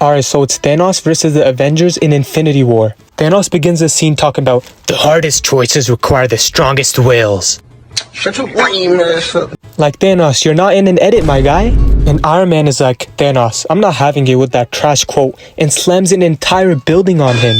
Alright, so it's Thanos versus the Avengers in Infinity War. Thanos begins the scene talking about, the hardest choices require the strongest wills. Shut your lame ass up. Like, Thanos, you're not in an edit, my guy. And Iron Man is like, Thanos, I'm not having it with that trash quote, and slams an entire building on him.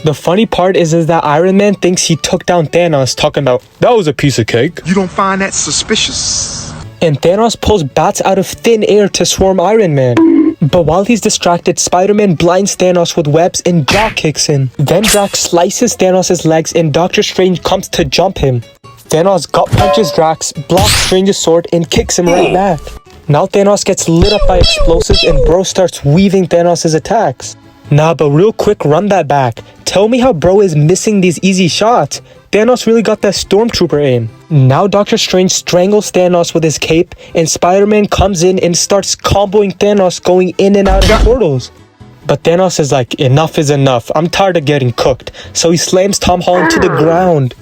The funny part is that Iron Man thinks he took down Thanos, talking about, that was a piece of cake. You don't find that suspicious? And Thanos pulls bats out of thin air to swarm Iron Man. But while he's distracted, Spiderman blinds Thanos with webs and jaw kicks in. Then Drax slices Thanos' legs and Doctor Strange comes to jump him. Thanos gut punches Drax, blocks Strange's sword, and kicks him right back. Now Thanos gets lit up by explosives and bro starts weaving Thanos' attacks. Nah, but real quick, run that back. Tell me how bro is missing these easy shots. Thanos really got that stormtrooper aim. Now Doctor Strange strangles Thanos with his cape, and Spider-Man comes in and starts comboing Thanos going in and out of portals. But Thanos is like, enough is enough. I'm tired of getting cooked. So he slams Tom Holland to the ground.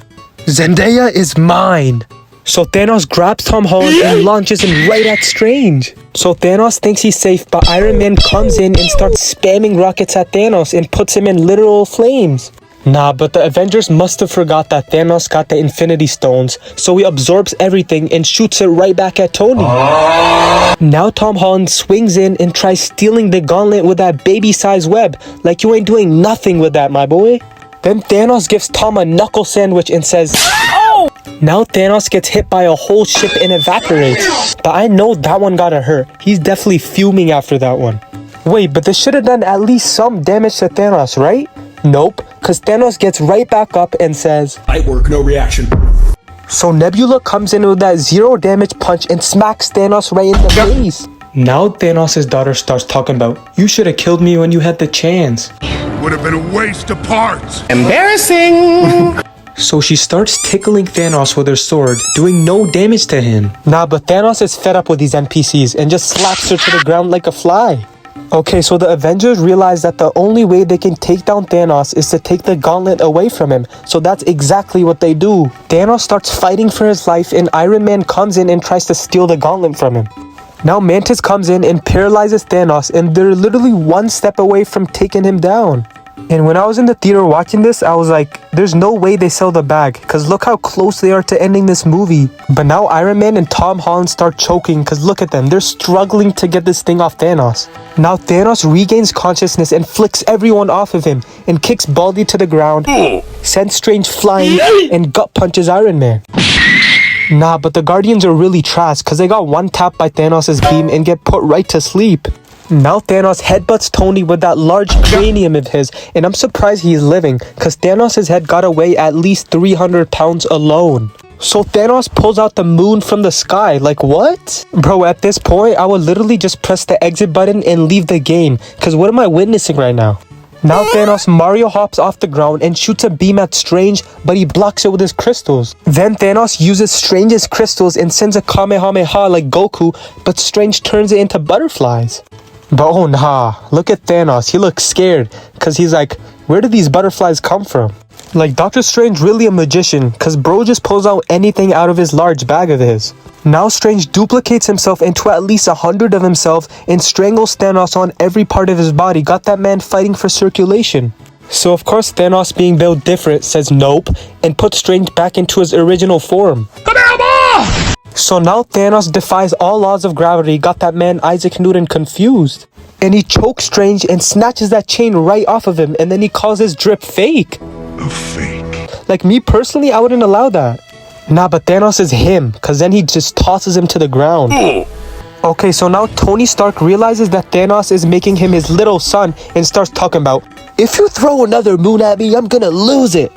Zendaya is mine. So Thanos grabs Tom Holland and launches him right at Strange. So Thanos thinks he's safe, but Iron Man comes in and starts spamming rockets at Thanos and puts him in literal flames. Nah, but the Avengers must have forgot that Thanos got the Infinity Stones, so he absorbs everything and shoots it right back at Tony. Now Tom Holland swings in and tries stealing the Gauntlet with that baby-sized web, like you ain't doing nothing with that, my boy. Then Thanos gives Tom a knuckle sandwich and says, "Oh!" Now Thanos gets hit by a whole ship and evaporates. But I know that one gotta hurt. He's definitely fuming after that one. Wait, but this should have done at least some damage to Thanos, right? Nope, cause Thanos gets right back up and says, "Light work, no reaction." So Nebula comes in with that 0 damage punch and smacks Thanos right in the face. Now Thanos' daughter starts talking about, you should have killed me when you had the chance. Would have been a waste of parts. Embarrassing. So she starts tickling Thanos with her sword, doing no damage to him. Nah, but Thanos is fed up with these NPCs and just slaps her to the ground like a fly. Okay, so the Avengers realize that the only way they can take down Thanos is to take the Gauntlet away from him. So that's exactly what they do. Thanos starts fighting for his life and Iron Man comes in and tries to steal the Gauntlet from him. Now Mantis comes in and paralyzes Thanos and they're literally one step away from taking him down. And when I was in the theater watching this, I was like, there's no way they sell the bag, cause look how close they are to ending this movie. But now Iron Man and Tom Holland start choking, cause look at them, they're struggling to get this thing off Thanos. Now Thanos regains consciousness and flicks everyone off of him and kicks Baldy to the ground, sends Strange flying, and gut punches Iron Man. Nah, but the Guardians are really trash, cause they got one tap by Thanos' beam and get put right to sleep. Now Thanos headbutts Tony with that large cranium of his, and I'm surprised he's living, cause Thanos' head got to weigh at least 300 pounds alone. So Thanos pulls out the moon from the sky, like what? Bro, at this point, I would literally just press the exit button and leave the game, cause what am I witnessing right now? Now Thanos Mario hops off the ground and shoots a beam at Strange, but he blocks it with his crystals. Then Thanos uses Strange's crystals and sends a Kamehameha like Goku, but Strange turns it into butterflies. But oh nah, look at Thanos, he looks scared, cause he's like, where did these butterflies come from? Like Doctor Strange really a magician, cause bro just pulls out anything out of his large bag of his. Now Strange duplicates himself into at least 100 of himself and strangles Thanos on every part of his body, got that man fighting for circulation. So of course Thanos, being built different, says nope, and puts Strange back into his original form. So now Thanos defies all laws of gravity, got that man Isaac Newton confused. And he chokes Strange and snatches that chain right off of him, and then he calls his drip fake. A fake. Like me personally, I wouldn't allow that. Nah, but Thanos is him, cause then he just tosses him to the ground. Okay, so now Tony Stark realizes that Thanos is making him his little son and starts talking about, if you throw another moon at me, I'm gonna lose it.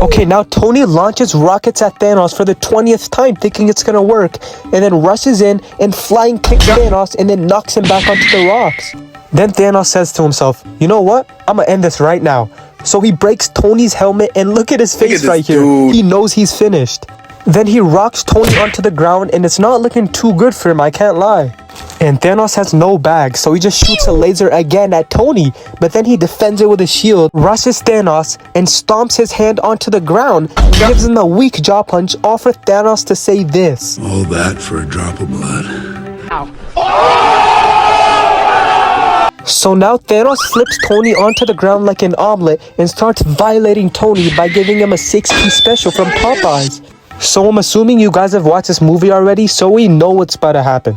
Okay, now Tony launches rockets at Thanos for the 20th time thinking it's gonna work, and then rushes in and flying kicks Thanos and then knocks him back onto the rocks. Then Thanos says to himself, you know what? I'm gonna end this right now. So he breaks Tony's helmet and look at his face right here. He knows he's finished. Then he rocks Tony onto the ground and it's not looking too good for him, I can't lie. And Thanos has no bag, so he just shoots a laser again at Tony, but then he defends it with a shield, rushes Thanos, and stomps his hand onto the ground, and gives him a weak jaw punch, all for Thanos to say this. All that for a drop of blood. Ow. So now Thanos flips Tony onto the ground like an omelet and starts violating Tony by giving him a 6-piece special from Popeyes. So I'm assuming you guys have watched this movie already, so we know what's about to happen.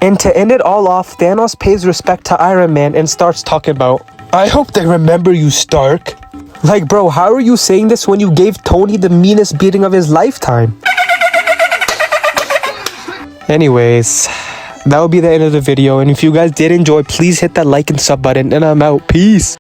And to end it all off, Thanos pays respect to Iron Man and starts talking about, I hope they remember you, Stark. Like, bro, how are you saying this when you gave Tony the meanest beating of his lifetime? Anyways, that will be the end of the video. And if you guys did enjoy, please hit that like and sub button. And I'm out. Peace.